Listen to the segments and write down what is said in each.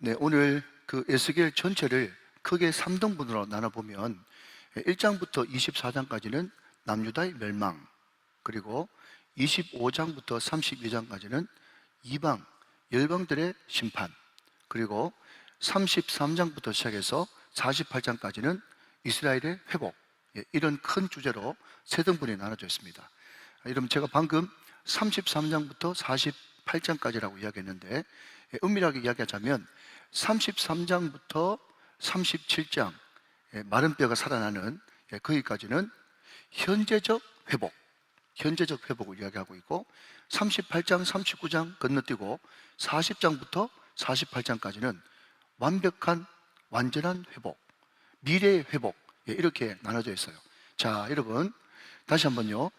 네, 오늘 그 에스겔 전체를 크게 3등분으로 나눠보면 1장부터 24장까지는 남유다의 멸망, 그리고 25장부터 32장까지는 이방, 열방들의 심판, 그리고 33장부터 시작해서 48장까지는 이스라엘의 회복, 이런 큰 주제로 3등분이 나눠져 있습니다. 여러분, 제가 방금 33장부터 48장까지라고 이야기했는데, 은밀하게 이야기하자면 33장부터 37장 마른 뼈가 살아나는 거기까지는 현재적 회복을 이야기하고 있고, 38장, 39장 건너뛰고 40장부터 48장까지는 완벽한 완전한 회복, 미래의 회복, 이렇게 나눠져 있어요. 자, 여러분 다시 한번요.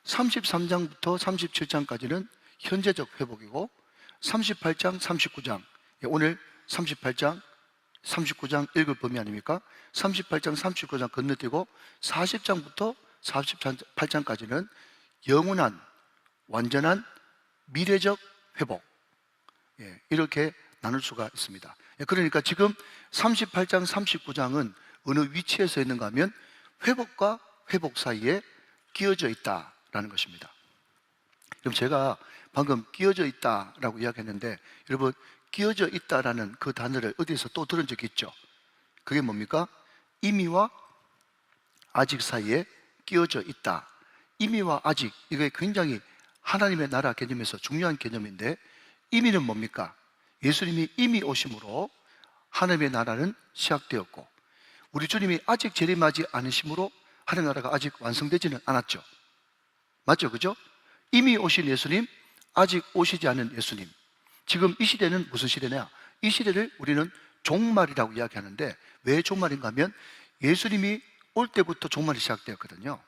33장부터 37장까지는 현재적 회복이고, 38장, 39장, 오늘 38장, 39장 읽을 범위 아닙니까? 38장, 39장 건너뛰고 40장부터 48장까지는 영원한 완전한 미래적 회복, 이렇게 나눌 수가 있습니다. 그러니까 지금 38장, 39장은 어느 위치에서 있는가 하면 회복과 회복 사이에 끼어져 있다라는 것입니다. 그럼 제가 방금 끼어져 있다라고 이야기했는데, 여러분 끼어져 있다라는 그 단어를 어디에서 또 들은 적이 있죠? 그게 뭡니까? 이미와 아직 사이에 끼어져 있다. 이미와 아직, 이게 굉장히 하나님의 나라 개념에서 중요한 개념인데, 이미는 뭡니까? 예수님이 이미 오심으로 하나님의 나라는 시작되었고, 우리 주님이 아직 재림하지 않으심으로 하나님의 나라가 아직 완성되지는 않았죠. 맞죠? 그죠? 이미 오신 예수님, 아직 오시지 않은 예수님. 지금 이 시대는 무슨 시대냐? 이 시대를 우리는 종말이라고 이야기하는데, 왜 종말인가 하면 예수님이 올 때부터 종말이 시작되었거든요.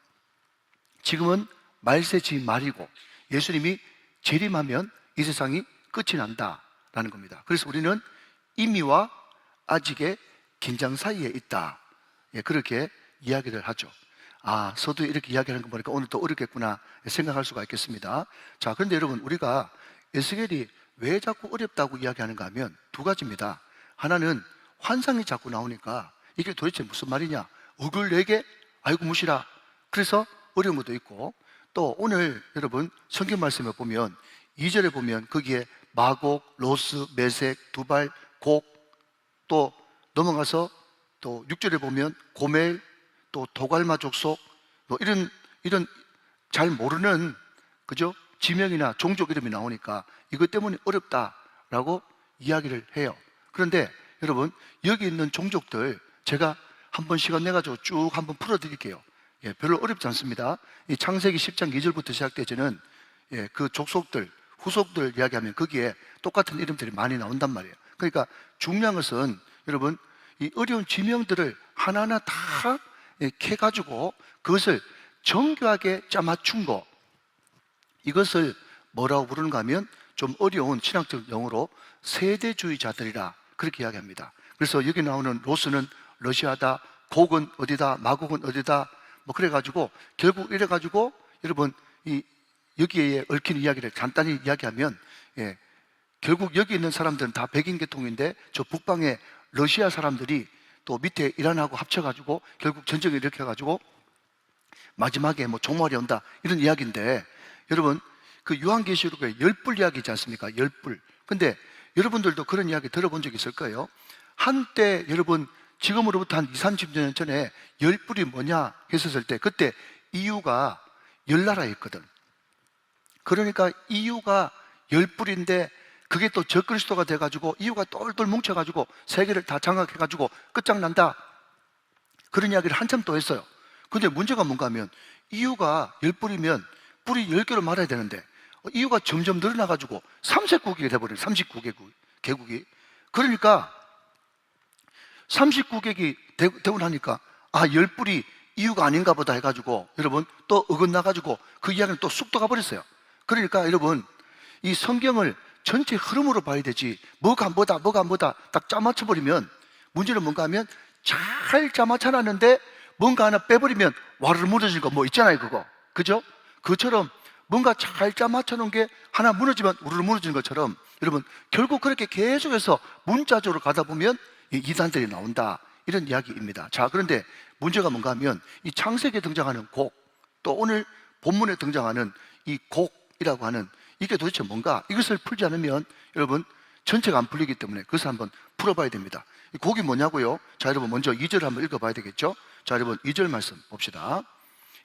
지금은 말세지 말이고, 예수님이 재림하면 이 세상이 끝이 난다라는 겁니다. 그래서 우리는 이미와 아직의 긴장 사이에 있다, 그렇게 이야기를 하죠. 아, 서두에 이렇게 이야기하는 거 보니까 오늘 또 어렵겠구나 생각할 수가 있겠습니다. 자, 그런데 여러분, 우리가 에스겔이 왜 자꾸 어렵다고 이야기하는가 하면 두 가지입니다. 하나는 환상이 자꾸 나오니까 이게 도대체 무슨 말이냐, 얼굴 4개? 아이고 무시라. 그래서 어려운 것도 있고, 또 오늘 여러분 성경 말씀에 보면 2절에 보면 거기에 마곡, 로스, 메색, 두발, 곡, 또 넘어가서 또 6절에 보면 고멜, 또 도갈마 족속, 뭐 이런 잘 모르는, 그죠? 지명이나 종족 이름이 나오니까 이것 때문에 어렵다라고 이야기를 해요. 그런데 여러분, 여기 있는 종족들 제가 한번 시간 내가지고 쭉 한번 풀어드릴게요. 별로 어렵지 않습니다. 이 창세기 10장 2절부터 시작되지는 그 족속들, 후속들 이야기하면 거기에 똑같은 이름들이 많이 나온단 말이에요. 그러니까 중요한 것은 여러분, 이 어려운 지명들을 하나하나 다 캐가지고 그것을 정교하게 짜맞춘 거, 이것을 뭐라고 부르는가 하면 좀 어려운 신학적 용어로 세대주의자들이라 그렇게 이야기합니다. 그래서 여기 나오는 로스는 러시아다, 곡은 어디다, 마곡은 어디다, 뭐 그래가지고 결국 이래가지고 여러분, 여기에 얽힌 이야기를 간단히 이야기하면, 결국 여기 있는 사람들은 다 백인 계통인데 저 북방의 러시아 사람들이 또 밑에 이란하고 합쳐가지고 결국 전쟁을 일으켜가지고 마지막에 뭐 종말이 온다, 이런 이야기인데, 여러분 그 요한계시록에 10뿔 이야기 있지 않습니까? 10뿔. 근데 여러분들도 그런 이야기 들어본 적 있을 거예요. 한때 여러분, 지금으로부터 한 20, 30년 전에 10뿔이 뭐냐 했었을 때, 그때 EU가 10나라였거든. 그러니까 EU가 10뿔인데 그게 또 적그리스도가 돼가지고 EU가 똘똘 뭉쳐가지고 세계를 다 장악해가지고 끝장난다, 그런 이야기를 한참 또 했어요. 근데 문제가 뭔가 하면 EU가 10뿔이면 뿔이 10개로 말아야 되는데 EU가 점점 늘어나가지고 39개국이 돼버려요. 39개국이. 그러니까 39개국이 되고 나니까 10뿔이 EU가 아닌가 보다 해가지고 여러분 또 어긋나가지고 그 이야기는 또 쑥 떠가버렸어요. 그러니까 여러분, 이 성경을 전체 흐름으로 봐야 되지, 뭐가 뭐다 딱 짜맞춰버리면, 문제는 뭔가 하면 잘 짜맞춰놨는데 뭔가 하나 빼버리면 와르르 무너지는 거 뭐 있잖아요, 그거. 그죠? 그처럼 뭔가 잘 짜맞춰놓은 게 하나 무너지면 우르르 무너지는 것처럼, 여러분, 결국 그렇게 계속해서 문자적으로 가다 보면 이 이단들이 나온다, 이런 이야기입니다. 자, 그런데 문제가 뭔가 하면 이 창세기에 등장하는 곡, 또 오늘 본문에 등장하는 이 곡이라고 하는 이게 도대체 뭔가, 이것을 풀지 않으면 여러분 전체가 안 풀리기 때문에 그것을 한번 풀어봐야 됩니다. 이 곡이 뭐냐고요? 자, 여러분 먼저 2절 한번 읽어봐야 되겠죠? 자, 여러분 2절 말씀 봅시다.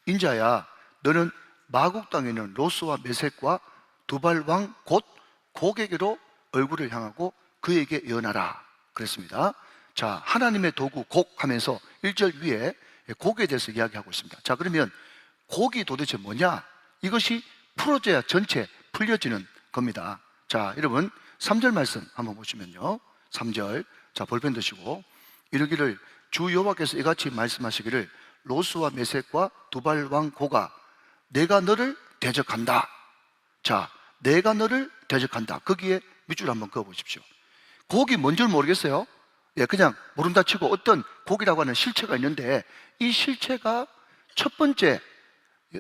인자야, 너는 마국 땅에 있는 로스와 메색과 두발 왕 곧 곡에게로 얼굴을 향하고 그에게 예언하라 그랬습니다. 자, 하나님의 도구 곡 하면서 1절 위에 곡에 대해서 이야기하고 있습니다. 자, 그러면 곡이 도대체 뭐냐? 이것이 풀어져야 전체 풀려지는 겁니다. 자, 여러분 3절 말씀 한번 보시면요, 3절, 자, 볼펜 드시고, 이르기를 주 여호와께서 이같이 말씀하시기를 로스와 메색과 두발 왕 고가 내가 너를 대적한다. 자, 내가 너를 대적한다. 거기에 밑줄 한번 그어보십시오. 곡이 뭔 줄 모르겠어요? 예, 그냥 모른다 치고 어떤 곡이라고 하는 실체가 있는데, 이 실체가 첫 번째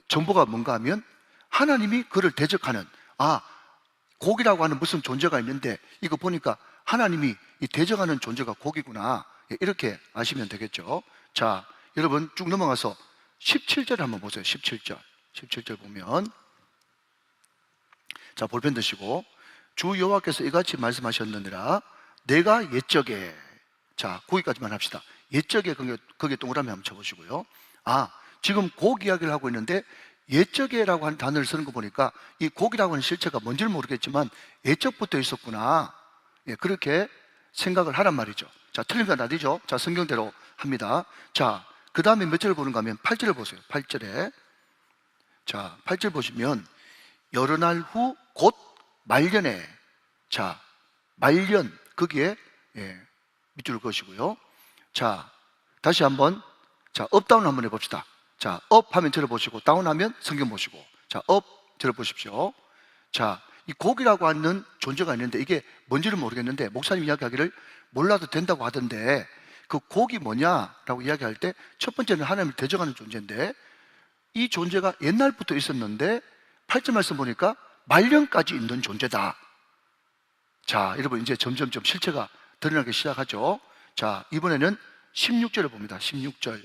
정보가 뭔가 하면 하나님이 그를 대적하는, 곡이라고 하는 무슨 존재가 있는데 이거 보니까 하나님이 이 대적하는 존재가 곡이구나, 예, 이렇게 아시면 되겠죠. 자, 여러분 쭉 넘어가서 17절 한번 보세요. 17절 보면, 자, 볼펜 드시고, 주 여호와께서 이같이 말씀하셨느니라 내가 옛적에, 자, 거기까지만 합시다. 옛적에, 거기에 동그라미 한번 쳐보시고요. 지금 곡 이야기를 하고 있는데 옛적에라고 하는 단어를 쓰는 거 보니까 이 곡이라고 하는 실체가 뭔지를 모르겠지만 옛적부터 있었구나, 예, 그렇게 생각을 하란 말이죠. 자, 틀린 건 아니죠. 자, 성경대로 합니다. 자, 그 다음에 몇 절을 보는가 하면 8절을 보세요. 8절에, 자, 8절 보시면 여러 날 후 곧 말년에, 자, 말년, 거기에, 예, 밑줄을 그으시고요. 자, 다시 한번, 자, 업다운 한번 해봅시다. 자, 업 하면 저를 보시고, 다운 하면 성경 보시고, 자, 업 저를 보십시오. 자, 이 곡이라고 하는 존재가 있는데 이게 뭔지를 모르겠는데 목사님 이야기하기를 몰라도 된다고 하던데, 그 곡이 뭐냐라고 이야기할 때 첫 번째는 하나님을 대적하는 존재인데, 이 존재가 옛날부터 있었는데 8절 말씀 보니까 말년까지 있는 존재다. 자, 여러분 이제 점점점 실체가 드러나기 시작하죠. 자, 이번에는 16절을 봅니다. 16절에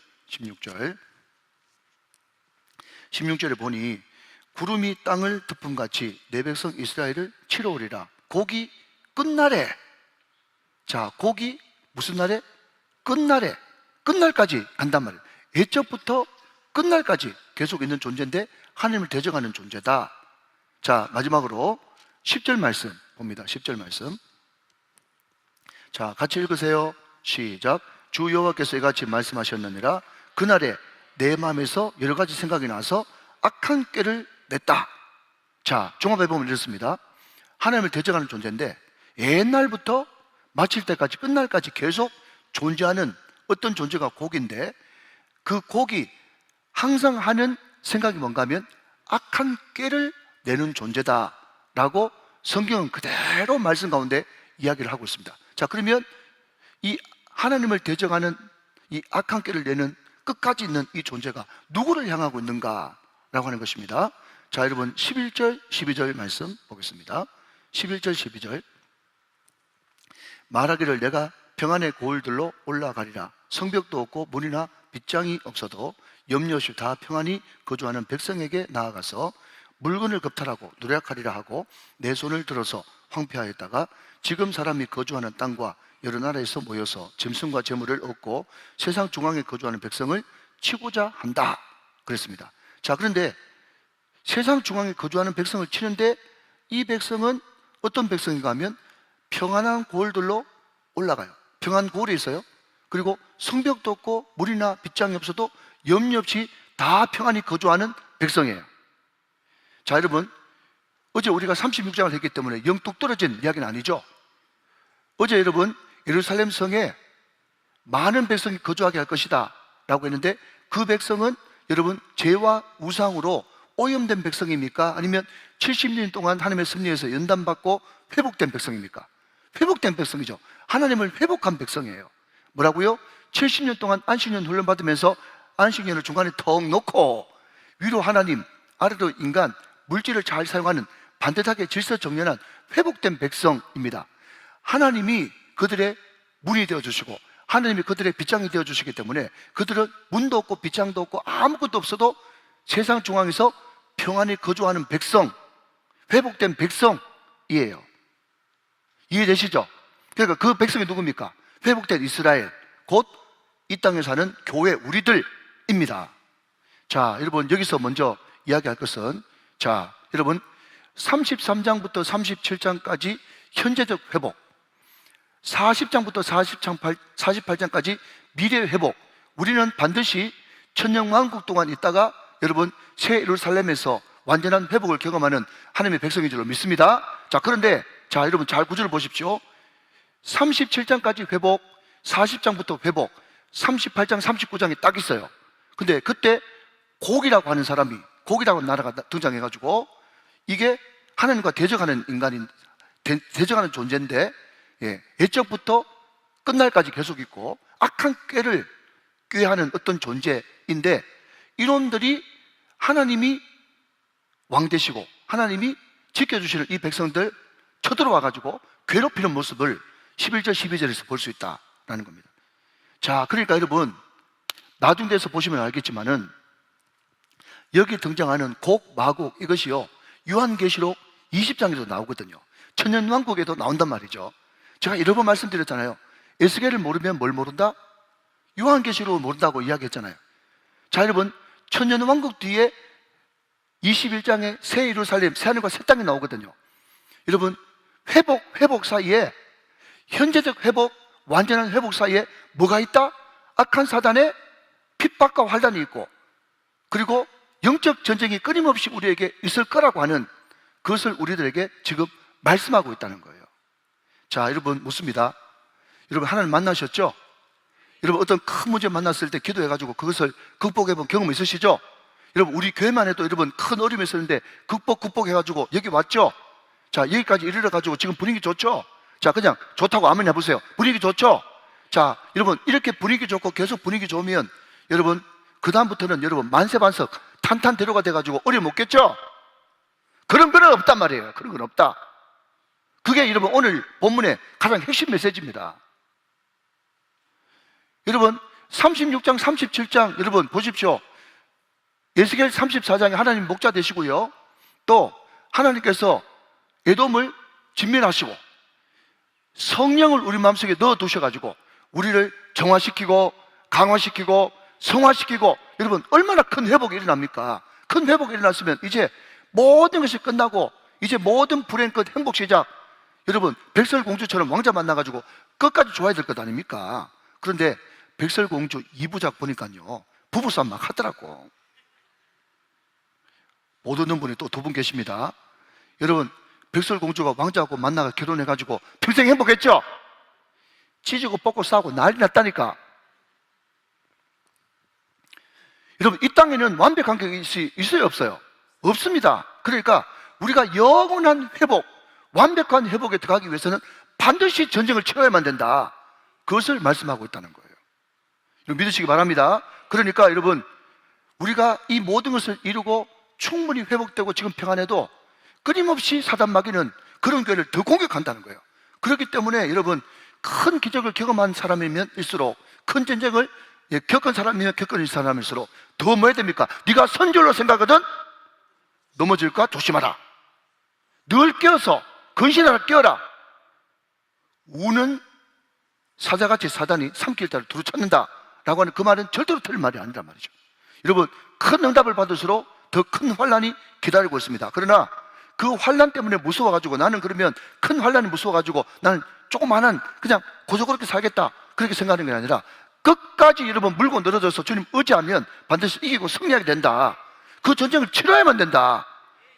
보니 구름이 땅을 덮음같이 내 백성 이스라엘을 치러 오리라. 곡이 끝날에, 자, 곡이 무슨 날에? 끝날에, 끝날까지 간단 말이에요. 옛적부터 끝날까지 계속 있는 존재인데 하나님을 대적하는 존재다. 자, 마지막으로 10절 말씀 봅니다. 10절 말씀, 자, 같이 읽으세요. 시작. 주 여호와께서 이같이 말씀하셨느니라 그날에 내 마음에서 여러 가지 생각이 나서 악한 꾀를 냈다. 자, 종합해 보면 이렇습니다. 하나님을 대적하는 존재인데 옛날부터 마칠 때까지, 끝날까지 계속 존재하는 어떤 존재가 곡인데, 그 곡이 항상 하는 생각이 뭔가 하면 악한 꾀를 내는 존재다라고 성경은 그대로 말씀 가운데 이야기를 하고 있습니다. 자, 그러면 이 하나님을 대적하는 이 악한 꾀를 내는 끝까지 있는 이 존재가 누구를 향하고 있는가라고 하는 것입니다. 자, 여러분 11절, 12절 말씀 보겠습니다. 11절, 12절. 말하기를 내가 평안의 고을들로 올라가리라. 성벽도 없고 문이나 빗장이 없어도 염려 없이 다 평안히 거주하는 백성에게 나아가서 물건을 겁탈하고 누락하리라 하고 내 손을 들어서 황폐하였다가 지금 사람이 거주하는 땅과 여러 나라에서 모여서 짐승과 재물을 얻고 세상 중앙에 거주하는 백성을 치고자 한다 그랬습니다. 자, 그런데 세상 중앙에 거주하는 백성을 치는데 이 백성은 어떤 백성인가 하면 평안한 고을들로 올라가요. 평안 고을에 있어요. 그리고 성벽도 없고 물이나 빗장이 없어도 염려 없이 다 평안히 거주하는 백성이에요. 자, 여러분 어제 우리가 36장을 했기 때문에 영 뚝 떨어진 이야기는 아니죠. 어제 여러분 예루살렘 성에 많은 백성이 거주하게 할 것이다 라고 했는데, 그 백성은 여러분 죄와 우상으로 오염된 백성입니까? 아니면 70년 동안 하나님의 섭리에서 연단받고 회복된 백성입니까? 회복된 백성이죠. 하나님을 회복한 백성이에요. 뭐라고요? 70년 동안 안식년 훈련 받으면서 안식년을 중간에 턱 놓고 위로 하나님, 아래로 인간, 물질을 잘 사용하는 반듯하게 질서 정연한 회복된 백성입니다. 하나님이 그들의 문이 되어주시고 하나님이 그들의 빗장이 되어주시기 때문에 그들은 문도 없고 빗장도 없고 아무것도 없어도 세상 중앙에서 평안히 거주하는 백성, 회복된 백성이에요. 이해되시죠? 그러니까 그 백성이 누굽니까? 회복된 이스라엘, 곧 이 땅에 사는 교회 우리들입니다. 자, 여러분 여기서 먼저 이야기할 것은, 자, 여러분 33장부터 37장까지 현재적 회복, 40장부터 48장까지 미래 회복. 우리는 반드시 천년왕국 동안 있다가 여러분 새 예루살렘에서 완전한 회복을 경험하는 하나님의 백성인 줄로 믿습니다. 자, 그런데 자, 여러분 잘 구절을 보십시오. 37장까지 회복, 40장부터 회복, 38장, 39장이 딱 있어요. 근데 그때 곡이라고 하는 사람이, 곡이라고 하는 나라가 등장해가지고 이게 하나님과 대적하는 인간인, 대적하는 존재인데, 예적부터 끝날까지 계속 있고 악한 꾀를 꾀하는 어떤 존재인데, 이놈들이 하나님이 왕 되시고 하나님이 지켜주시는 이 백성들 쳐들어와가지고 괴롭히는 모습을 11절, 12절에서 볼 수 있다라는 겁니다. 자, 그러니까 여러분 나중 돼서 보시면 알겠지만은 여기 등장하는 곡, 마곡, 이것이요 요한계시록 20장에도 나오거든요. 천년왕국에도 나온단 말이죠. 제가 여러 번 말씀드렸잖아요. 에스겔을 모르면 뭘 모른다? 요한계시록을 모른다고 이야기했잖아요. 자, 여러분 천년왕국 뒤에 21장에 새 예루살렘, 새 하늘과 새 땅이 나오거든요. 여러분 회복 사이에, 현재적 회복, 완전한 회복 사이에 뭐가 있다? 악한 사단의 핍박과 환난이 있고, 그리고 영적 전쟁이 끊임없이 우리에게 있을 거라고 하는 그것을 우리들에게 지금 말씀하고 있다는 거예요. 자, 여러분 묻습니다. 여러분 하나님 만나셨죠? 여러분 어떤 큰 문제 만났을 때 기도해가지고 그것을 극복해본 경험 있으시죠? 여러분 우리 교회만 해도 여러분 큰 어려움이 있었는데 극복해가지고 여기 왔죠? 자, 여기까지 이르러가지고 지금 분위기 좋죠? 자, 그냥 좋다고 아멘 해보세요. 분위기 좋죠? 자, 여러분 이렇게 분위기 좋고 계속 분위기 좋으면 여러분 그 다음부터는 여러분 만세반석 탄탄대로가 돼가지고 어려움 없겠죠? 그런 건 없단 말이에요. 그런 건 없다. 그게 여러분 오늘 본문의 가장 핵심 메시지입니다. 여러분 36장 37장 여러분 보십시오. 에스겔 34장에 하나님 목자 되시고요, 또 하나님께서 에돔을 진멸하시고 성령을 우리 마음속에 넣어두셔가지고 우리를 정화시키고 강화시키고 성화시키고, 여러분 얼마나 큰 회복이 일어납니까? 큰 회복이 일어났으면 이제 모든 것이 끝나고 이제 모든 불행 끝 행복 시작, 여러분 백설공주처럼 왕자 만나가지고 끝까지 좋아야 될 것 아닙니까? 그런데 백설공주 2부작 보니까요 부부싸움 막 하더라고. 못 얻는 분이 또 2분 계십니다. 여러분 백설공주가 왕자하고 만나가 결혼해가지고 평생 행복했죠? 찢고 뽑고 싸우고 난리 났다니까. 여러분 이 땅에는 완벽한 것이 있어요 없어요? 없습니다. 그러니까 우리가 영원한 회복, 완벽한 회복에 들어가기 위해서는 반드시 전쟁을 치러야만 된다, 그것을 말씀하고 있다는 거예요. 여러분 믿으시기 바랍니다. 그러니까 여러분 우리가 이 모든 것을 이루고 충분히 회복되고 지금 평안해도 끊임없이 사단 마귀는 그런 교회를 더 공격한다는 거예요. 그렇기 때문에 여러분 큰 기적을 경험한 사람이면 일수록, 큰 전쟁을 겪은 사람이면 겪은 사람일수록 더 뭐 해야 됩니까? 네가 선줄로 생각하거든 넘어질까 조심하라. 늘 깨어서 근신하라, 깨어라. 우는 사자같이 사단이 삼킬 때를 두루 찾는다 라고 하는 그 말은 절대로 틀린 말이 아니란 말이죠. 여러분 큰 응답을 받을수록 더 큰 환난이 기다리고 있습니다. 그러나 그 환난 때문에 무서워가지고, 나는 그러면 큰 환난이 무서워가지고 나는 조그마한 그냥 고조그렇게 살겠다 그렇게 생각하는 게 아니라 끝까지 여러분 물고 늘어져서 주님 의지하면 반드시 이기고 승리하게 된다. 그 전쟁을 치러야만 된다.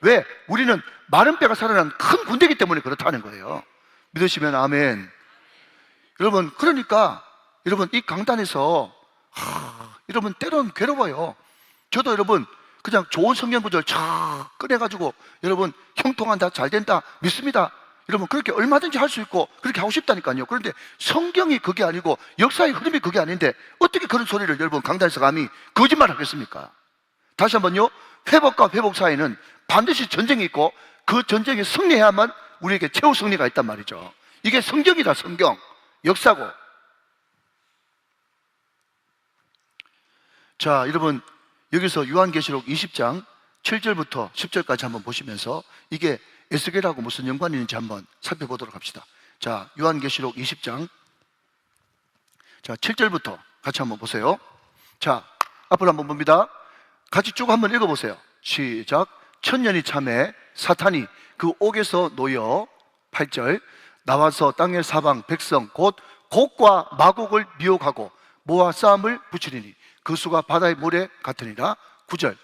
왜? 우리는 마른 뼈가 살아난 큰 군대이기 때문에 그렇다는 거예요. 믿으시면 아멘. 여러분 그러니까 여러분 이 강단에서 여러분 때로는 괴로워요. 저도 여러분 그냥 좋은 성경 구절 쫙 꺼내가지고 여러분 형통한다, 잘 된다, 믿습니다. 여러분 그렇게 얼마든지 할 수 있고 그렇게 하고 싶다니까요. 그런데 성경이 그게 아니고 역사의 흐름이 그게 아닌데 어떻게 그런 소리를 여러분 강단에서 감히 거짓말 하겠습니까? 다시 한번요, 회복과 회복 사이에는 반드시 전쟁이 있고 그 전쟁에 승리해야만 우리에게 최후 승리가 있단 말이죠. 이게 성경이다, 성경. 역사고. 자, 여러분, 여기서 요한계시록 20장 7절부터 10절까지 한번 보시면서 이게 에스겔하고 무슨 연관이 있는지 한번 살펴보도록 합시다. 자, 요한계시록 20장, 자, 7절부터 같이 한번 보세요. 자, 앞으로 한번 봅니다. 같이 쭉 한번 읽어보세요. 시작. 천년이 참에 사탄이 그 옥에서 놓여, 8절, 나와서 땅의 사방 백성 곧 곡과 마곡을 미혹하고 모아 싸움을 붙이리니 그 수가 바다의 모래 같으니라. 9절,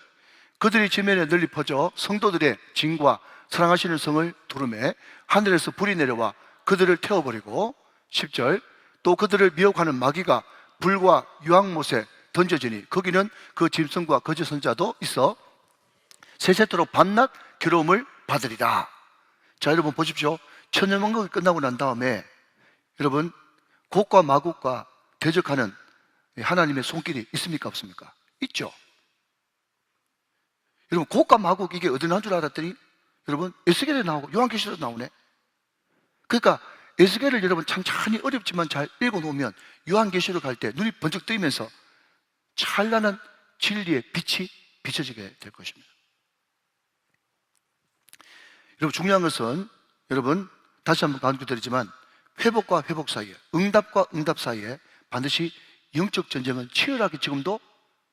그들이 지면에 널리 퍼져 성도들의 진과 사랑하시는 성을 두르매 하늘에서 불이 내려와 그들을 태워버리고, 10절, 또 그들을 미혹하는 마귀가 불과 유황못에 던져지니 거기는 그 짐승과 거짓 선자도 있어 세세토록 밤낮 괴로움을 받으리라. 자, 여러분 보십시오. 천년왕국이 끝나고 난 다음에 여러분 곡과 마곡과 대적하는 하나님의 손길이 있습니까, 없습니까? 있죠. 여러분 곡과 마곡 이게 어디 난 줄 알았더니 여러분 에스겔에 나오고 요한계시록에 나오네. 그러니까 에스겔을 여러분 천천히 어렵지만 잘 읽어놓으면 요한계시록 할 때 눈이 번쩍 뜨이면서 찬란한 진리의 빛이 비춰지게 될 것입니다. 여러분 중요한 것은 여러분 다시 한번 강조드리지만 회복과 회복 사이에, 응답과 응답 사이에 반드시 영적 전쟁은 치열하게 지금도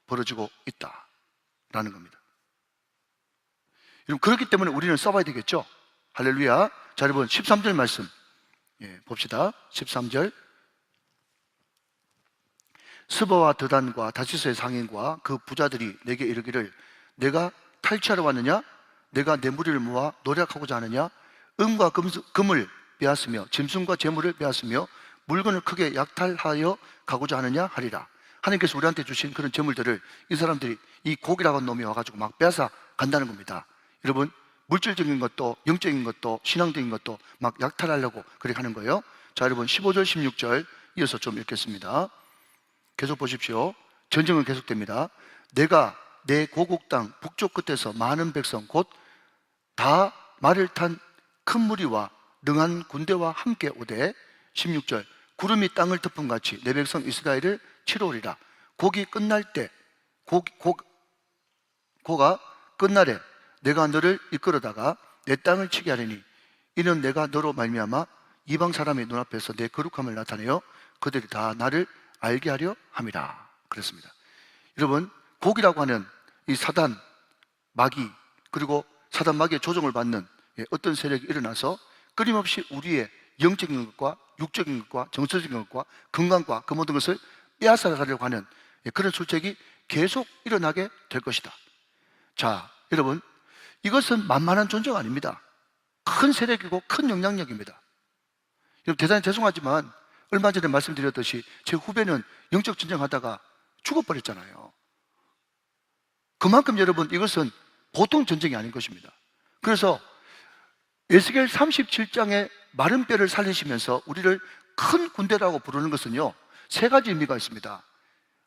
벌어지고 있다라는 겁니다. 여러분 그렇기 때문에 우리는 싸워야 되겠죠. 할렐루야. 자, 여러분 13절 말씀 봅시다. 13절, 스바와 드단과 다시스의 상인과 그 부자들이 내게 이르기를 내가 탈취하러 왔느냐? 내가 내 무리를 모아 노력하고자 하느냐? 은과 금을 빼앗으며 짐승과 재물을 빼앗으며 물건을 크게 약탈하여 가고자 하느냐 하리라. 하나님께서 우리한테 주신 그런 재물들을 이 사람들이 이 곡이라고 하는 놈이 와가지고 막 빼앗아 간다는 겁니다. 여러분 물질적인 것도 영적인 것도 신앙적인 것도 막 약탈하려고 그렇게 하는 거예요. 자, 여러분 15절 16절 이어서 좀 읽겠습니다. 계속 보십시오. 전쟁은 계속됩니다. 내가 내 고국 땅 북쪽 끝에서 많은 백성 곧 다 말을 탄 큰 무리와 능한 군대와 함께 오되, 16절, 구름이 땅을 덮음같이 내 백성 이스라엘을 치러오리라. 곡이 끝날 때 고가 끝날에 내가 너를 이끌어다가 내 땅을 치게 하리니 이는 내가 너로 말미암아 이방 사람의 눈앞에서 내 거룩함을 나타내어 그들이 다 나를 알게 하려 함이라. 그랬습니다. 여러분 곡이라고 하는 이 사단 마귀, 그리고 사단 마귀의 조종을 받는 어떤 세력이 일어나서 끊임없이 우리의 영적인 것과 육적인 것과 정서적인 것과 건강과 그 모든 것을 빼앗아가려고 하는 그런 술책이 계속 일어나게 될 것이다. 자, 여러분 이것은 만만한 존재가 아닙니다. 큰 세력이고 큰 영향력입니다. 여러분 대단히 죄송하지만 얼마 전에 말씀드렸듯이 제 후배는 영적 전쟁하다가 죽어버렸잖아요. 그만큼 여러분 이것은 보통 전쟁이 아닌 것입니다. 그래서 에스겔 37장의 마른 뼈를 살리시면서 우리를 큰 군대라고 부르는 것은요, 세 가지 의미가 있습니다.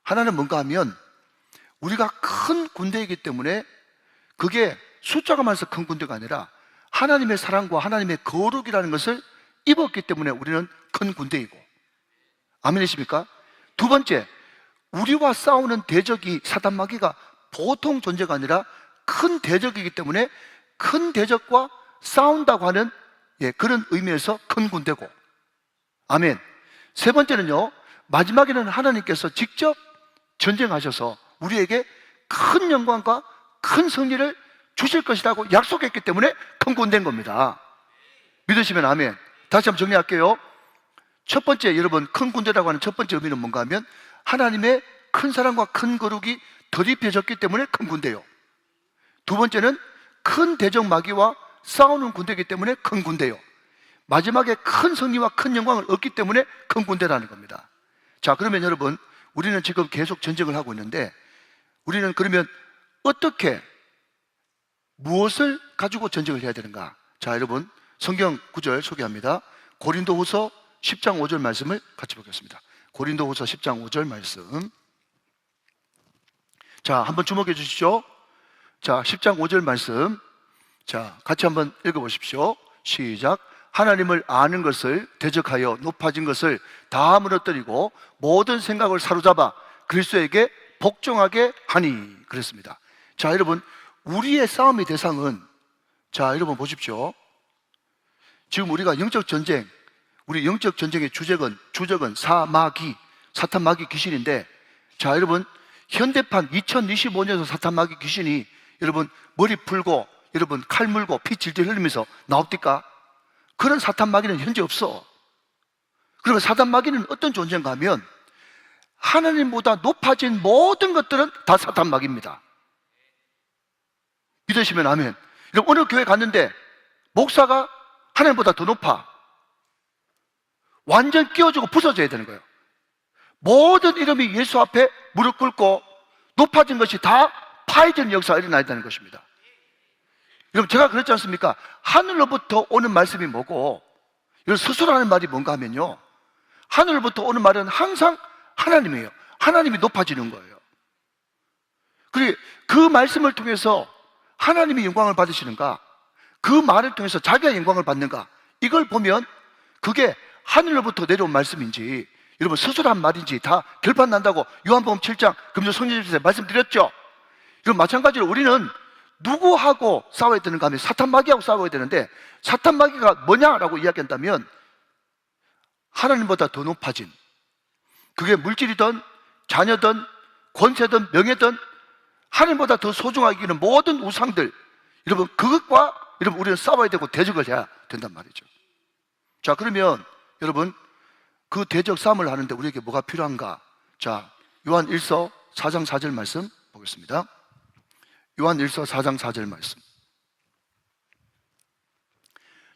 하나는 뭔가 하면 우리가 큰 군대이기 때문에 그게 숫자가 많아서 큰 군대가 아니라 하나님의 사랑과 하나님의 거룩이라는 것을 입었기 때문에 우리는 큰 군대이고, 아멘이십니까? 두 번째, 우리와 싸우는 대적이 사단 마귀가 보통 존재가 아니라 큰 대적이기 때문에 큰 대적과 싸운다고 하는 그런 의미에서 큰 군대고, 아멘. 세 번째는요, 마지막에는 하나님께서 직접 전쟁하셔서 우리에게 큰 영광과 큰 승리를 주실 것이라고 약속했기 때문에 큰 군대인 겁니다. 믿으시면 아멘. 다시 한번 정리할게요. 첫 번째, 여러분 큰 군대라고 하는 첫 번째 의미는 뭔가 하면 하나님의 큰 사랑과 큰 거룩이 덧입혀졌기 때문에 큰 군대요. 두 번째는 큰 대적 마귀와 싸우는 군대이기 때문에 큰 군대요. 마지막에 큰 승리와 큰 영광을 얻기 때문에 큰 군대라는 겁니다. 자, 그러면 여러분 우리는 지금 계속 전쟁을 하고 있는데 우리는 그러면 어떻게 무엇을 가지고 전쟁을 해야 되는가? 자, 여러분 성경 구절 소개합니다. 고린도후서 10장 5절 말씀을 같이 보겠습니다. 고린도후서 10장 5절 말씀. 자, 한번 주목해 주시죠. 자, 10장 5절 말씀. 자, 같이 한번 읽어보십시오. 시작. 하나님을 아는 것을 대적하여 높아진 것을 다 무너뜨리고 모든 생각을 사로잡아 그리스도에게 복종하게 하니 그랬습니다. 자, 여러분, 우리의 싸움의 대상은, 자, 여러분 보십시오. 지금 우리가 영적 전쟁, 우리 영적 전쟁의 주적은 사마귀, 사탄 마귀 귀신인데, 자, 여러분, 현대판 2025년에서 사탄 마귀 귀신이 여러분 머리 풀고 여러분 칼 물고 피 질질 흘리면서 나옵니까? 그런 사탄 마귀는 현재 없어. 그러면 사탄 마귀는 어떤 존재인가 하면 하나님보다 높아진 모든 것들은 다 사탄 마귀입니다. 믿으시면 아멘. 여러분, 어느 교회 갔는데 목사가 하나님보다 더 높아. 완전 끼워주고 부서져야 되는 거예요. 모든 이름이 예수 앞에 무릎 꿇고 높아진 것이 다 파해지는 역사가 일어나야 되는 것입니다. 여러분, 제가 그랬지 않습니까? 하늘로부터 오는 말씀이 뭐고, 이걸 스스로하는 말이 뭔가 하면요, 하늘로부터 오는 말은 항상 하나님이에요. 하나님이 높아지는 거예요. 그리고 그 말씀을 통해서 하나님이 영광을 받으시는가, 그 말을 통해서 자기가 영광을 받는가, 이걸 보면 그게 하늘로부터 내려온 말씀인지 여러분 스스로한 말인지 다 결판 난다고 요한복음 7장 금요 성령님께서 말씀드렸죠. 그럼 마찬가지로 우리는 누구하고 싸워야 되는가 하면 사탄 마귀하고 싸워야 되는데, 사탄 마귀가 뭐냐라고 이야기한다면 하나님보다 더 높아진, 그게 물질이든 자녀든 권세든 명예든 하나님보다 더 소중하게 여기는 모든 우상들, 여러분 그것과 여러분 우리는 싸워야 되고 대적을 해야 된단 말이죠. 자, 그러면 여러분 그 대적 싸움을 하는데 우리에게 뭐가 필요한가? 자, 요한 1서 4장 4절 말씀 보겠습니다. 요한 1서 4장 4절 말씀.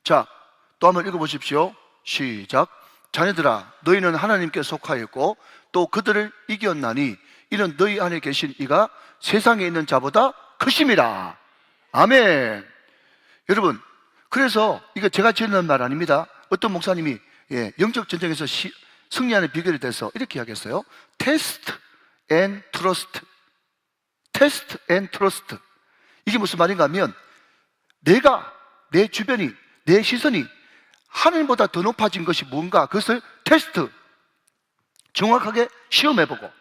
자, 또 한번 읽어보십시오. 시작. 자녀들아, 너희는 하나님께 속하였고 또 그들을 이겼나니 이는 너희 안에 계신 이가 세상에 있는 자보다 크심이라. 아멘. 여러분, 그래서 이거 제가 지은 말 아닙니다. 어떤 목사님이 영적 전쟁에서 승리하는 비결에 대해서 이렇게 이야기했어요. 테스트 앤 트러스트. 테스트 앤 트러스트. 이게 무슨 말인가 하면 내가, 내 주변이, 내 시선이 하나님보다 더 높아진 것이 뭔가, 그것을 테스트, 정확하게 시험해보고,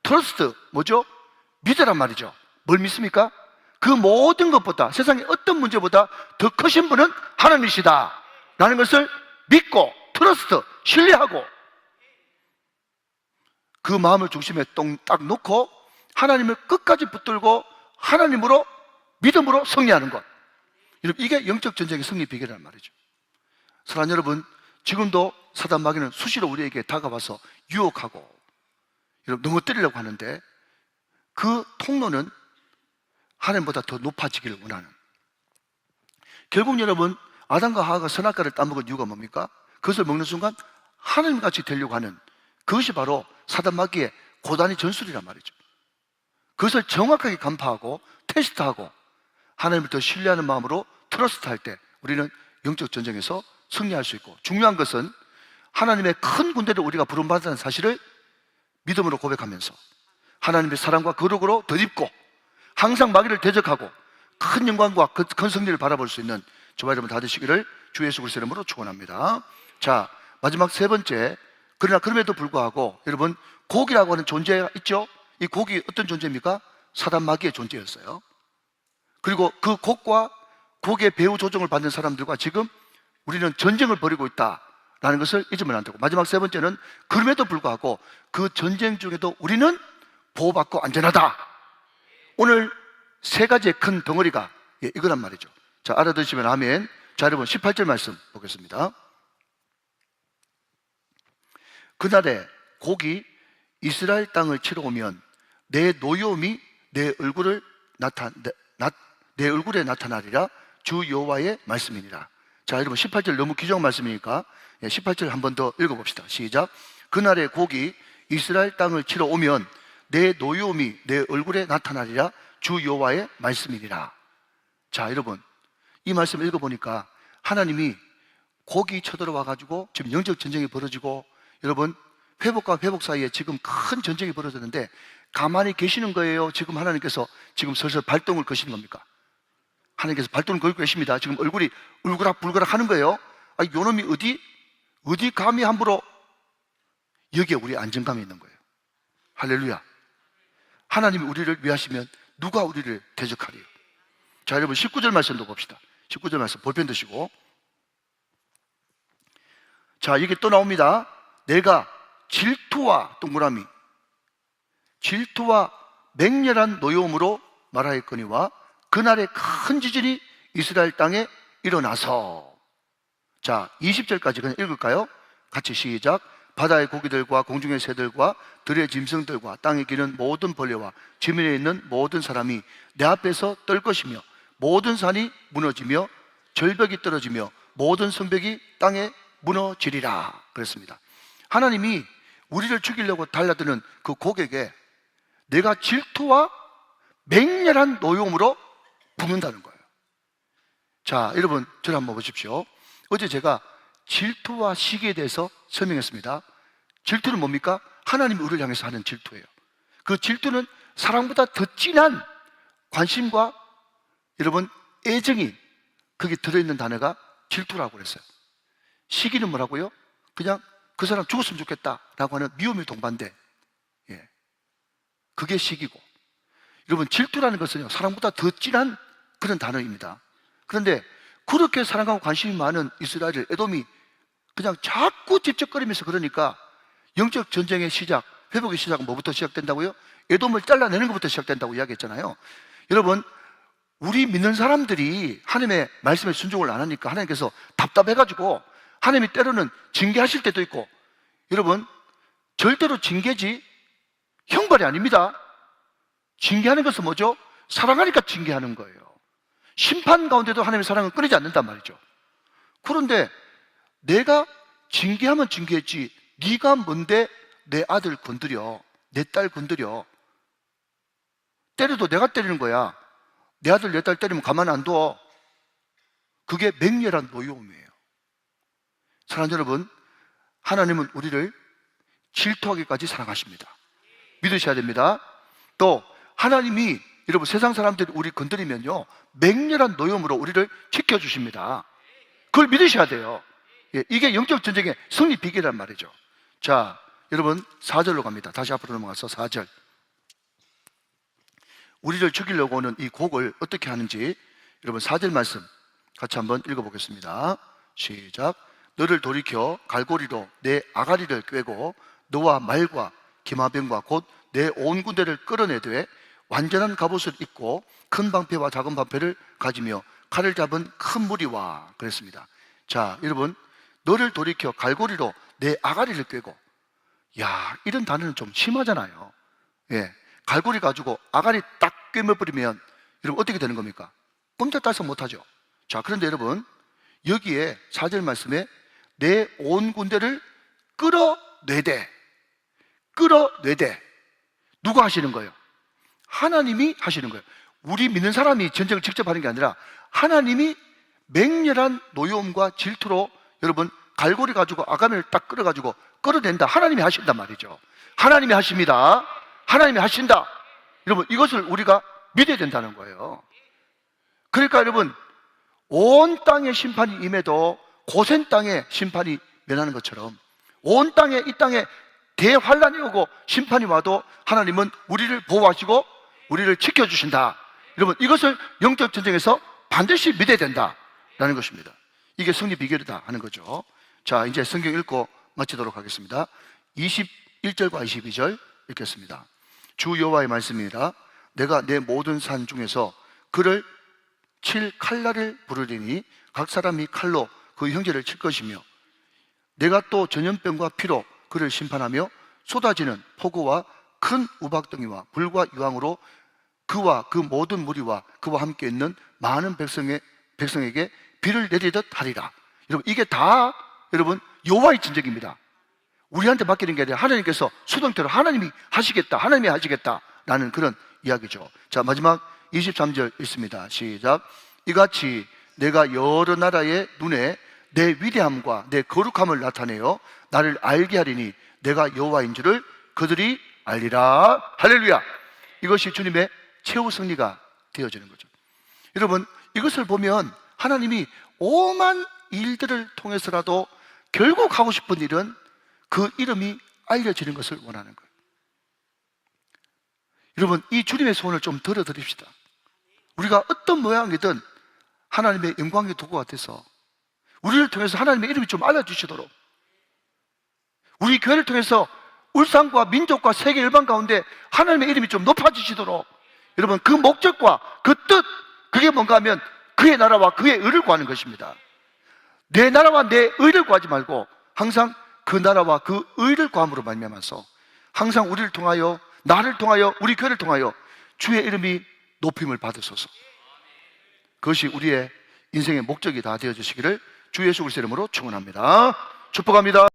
트러스트, 뭐죠? 믿으란 말이죠. 뭘 믿습니까? 그 모든 것보다, 세상의 어떤 문제보다 더 크신 분은 하나님이시다 라는 것을 믿고, 트러스트, 신뢰하고, 그 마음을 중심에 딱 놓고 하나님을 끝까지 붙들고 하나님으로, 믿음으로 승리하는 것. 이게 영적 전쟁의 승리 비결이란 말이죠. 사랑하는 여러분, 지금도 사단 마귀는 수시로 우리에게 다가와서 유혹하고 넘어뜨리려고 하는데, 그 통로는 하나님보다 더 높아지기를 원하는. 결국 여러분, 아담과 하와가 선악과를 따먹은 이유가 뭡니까? 그것을 먹는 순간 하나님같이 되려고 하는, 그것이 바로 사단 마귀의 고단의 전술이란 말이죠. 그것을 정확하게 간파하고 테스트하고 하나님을 더 신뢰하는 마음으로 트러스트할 때 우리는 영적 전쟁에서 승리할 수 있고, 중요한 것은 하나님의 큰 군대를 우리가 부름받았다는 사실을 믿음으로 고백하면서 하나님의 사랑과 거룩으로 덧입고 항상 마귀를 대적하고 큰 영광과 큰 승리를 바라볼 수 있는 저와 여러분 다 되시기를 주 예수 그리스도의 이름으로 축원합니다. 자, 마지막 세 번째, 그러나 그럼에도 불구하고 여러분, 곡이라고 하는 존재가 있죠. 이 곡이 어떤 존재입니까? 사단 마귀의 존재였어요. 그리고 그 곡과 곡의 배후 조정을 받는 사람들과 지금 우리는 전쟁을 벌이고 있다라는 것을 잊으면 안 되고, 마지막 세 번째는 그럼에도 불구하고 그 전쟁 중에도 우리는 보호받고 안전하다. 오늘 세 가지의 큰 덩어리가 이거란 말이죠. 자, 알아두시면 아멘. 자, 여러분 18절 말씀 보겠습니다. 그날에 곡이 이스라엘 땅을 치러 오면 내 노여움이 내 얼굴에 나타나리라. 주 여호와의 말씀이니라. 자, 여러분 18절 너무 귀중한 말씀이니까 18절 한 번 더 읽어봅시다. 시작. 그날에 곡이 이스라엘 땅을 치러 오면 내 노여움이 내 얼굴에 나타나리라. 주 여호와의 말씀이니라. 자, 여러분 이 말씀 읽어보니까 하나님이 곡이 쳐들어와가지고 지금 영적 전쟁이 벌어지고, 여러분 회복과 회복 사이에 지금 큰 전쟁이 벌어졌는데 가만히 계시는 거예요? 지금 하나님께서 지금 슬슬 발동을 거시는 겁니까? 하나님께서 발동을 걸고 계십니다. 지금 얼굴이 울그락불그락 하는 거예요. 아, 요놈이 어디 감히 함부로. 여기에 우리 안정감이 있는 거예요. 할렐루야. 하나님이 우리를 위하시면 누가 우리를 대적하리요. 자, 여러분 19절 말씀도 봅시다. 19절 말씀 볼펜 드시고. 자, 이게 또 나옵니다. 내가 질투와 동그라미, 질투와 맹렬한 노여움으로 말하였거니와 그날에 큰 지진이 이스라엘 땅에 일어나서. 자, 20절까지 그냥 읽을까요? 같이 시작. 바다의 고기들과 공중의 새들과 들의 짐승들과 땅에 기는 모든 벌레와 지면에 있는 모든 사람이 내 앞에서 떨 것이며 모든 산이 무너지며 절벽이 떨어지며 모든 성벽이 땅에 무너지리라 그랬습니다. 하나님이 우리를 죽이려고 달라드는 그 고객에 내가 질투와 맹렬한 노여움으로 붓는다는 거예요. 자, 여러분 저를 한번 보십시오. 어제 제가 질투와 시기에 대해서 설명했습니다. 질투는 뭡니까? 하나님이 우리를 향해서 하는 질투예요. 그 질투는 사랑보다 더 진한 관심과 여러분 애정이 거기 들어있는 단어가 질투라고 그랬어요. 시기는 뭐라고요? 그냥 그 사람 죽었으면 좋겠다라고 하는 미움의 동반대. 예. 그게 시기고. 여러분 질투라는 것은요 사랑보다 더 진한 그런 단어입니다. 그런데 그렇게 사랑하고 관심이 많은 이스라엘, 에돔이 그냥 자꾸 찝쩍거리면서 그러니까 영적 전쟁의 시작, 회복의 시작은 뭐부터 시작된다고요? 에돔을 잘라내는 것부터 시작된다고 이야기했잖아요. 여러분 우리 믿는 사람들이 하나님의 말씀에 순종을 안 하니까 하나님께서 답답해가지고 하나님이 때로는 징계하실 때도 있고, 여러분 절대로 징계지 형벌이 아닙니다. 징계하는 것은 뭐죠? 사랑하니까 징계하는 거예요. 심판 가운데도 하나님의 사랑은 끊이지 않는단 말이죠. 그런데 내가 징계하면 징계했지 네가 뭔데 내 아들 건드려, 내 딸 건드려. 때려도 내가 때리는 거야. 내 아들 내 딸 때리면 가만 안 둬. 그게 맹렬한 노여움이에요. 사랑하는 여러분, 하나님은 우리를 질투하기까지 사랑하십니다. 믿으셔야 됩니다. 또 하나님이 여러분 세상 사람들이 우리 건드리면요 맹렬한 노여움으로 우리를 지켜주십니다. 그걸 믿으셔야 돼요. 예, 이게 영적 전쟁의 승리 비결이란 말이죠. 자, 여러분 4절로 갑니다. 다시 앞으로 넘어가서 4절. 우리를 죽이려고 하는 이 곡을 어떻게 하는지 여러분 4절 말씀 같이 한번 읽어보겠습니다. 시작. 너를 돌이켜 갈고리로 내 아가리를 꿰고 너와 말과 기마병과 곧 내 온 군대를 끌어내되 완전한 갑옷을 입고 큰 방패와 작은 방패를 가지며 칼을 잡은 큰 무리와 그랬습니다. 자, 여러분 너를 돌이켜 갈고리로 내 아가리를 꿰고. 야, 이런 단어는 좀 심하잖아요. 예, 갈고리 가지고 아가리 딱 꿰매버리면 여러분 어떻게 되는 겁니까? 꼼짝달싹 못하죠. 자, 그런데 여러분 여기에 4절 말씀에 내 온 군대를 끌어내되 누가 하시는 거예요? 하나님이 하시는 거예요. 우리 믿는 사람이 전쟁을 직접 하는 게 아니라 하나님이 맹렬한 노여움과 질투로 여러분 갈고리 가지고 아가미를 딱 끌어가지고 끌어낸다. 하나님이 하신단 말이죠. 하나님이 하십니다. 하나님이 하신다. 여러분 이것을 우리가 믿어야 된다는 거예요. 그러니까 여러분 온 땅에 심판이 임해도 고센 땅에 심판이 면하는 것처럼 온 땅에 이 땅에 대환란이 오고 심판이 와도 하나님은 우리를 보호하시고 우리를 지켜주신다. 여러분 이것을 영적 전쟁에서 반드시 믿어야 된다라는 것입니다. 이게 승리 비결이다 하는 거죠. 자, 이제 성경 읽고 마치도록 하겠습니다. 21절과 22절 읽겠습니다. 주 여호와의 말씀입니다. 내가 내 모든 산 중에서 그를 칠 칼날을 부르리니 각 사람이 칼로 그 형제를 칠 것이며 내가 또 전염병과 피로 그를 심판하며 쏟아지는 폭우와 큰 우박덩이와 불과 유황으로 그와 그 모든 무리와 그와 함께 있는 많은 백성에게 비를 내리듯 하리라. 여러분 이게 다 여러분 여호와의 진정입니다. 우리한테 맡기는 게 아니라 하나님께서 수동태로 하나님이 하시겠다라는 그런 이야기죠. 자, 마지막 23절 있습니다. 시작. 이같이 내가 여러 나라의 눈에 내 위대함과 내 거룩함을 나타내어 나를 알게 하리니 내가 여호와인 줄을 그들이 알리라. 할렐루야. 이것이 주님의 최후 승리가 되어지는 거죠. 여러분 이것을 보면 하나님이 오만 일들을 통해서라도 결국 하고 싶은 일은 그 이름이 알려지는 것을 원하는 거예요. 여러분, 이 주님의 소원을 좀 들어드립시다. 우리가 어떤 모양이든 하나님의 영광의 도구가 돼서 우리를 통해서 하나님의 이름이 좀 알려주시도록, 우리 교회를 통해서 울산과 민족과 세계 열방 가운데 하나님의 이름이 좀 높아지시도록, 여러분, 그 목적과 그 뜻, 그게 뭔가 하면 그의 나라와 그의 의를 구하는 것입니다. 내 나라와 내 의를 구하지 말고 항상 그 나라와 그 의를 구함으로 말미암아서 항상 우리를 통하여, 나를 통하여, 우리 교회를 통하여 주의 이름이 높임을 받으소서. 그것이 우리의 인생의 목적이 다 되어 주시기를 주 예수 그리스도의 이름으로 축원합니다. 축복합니다.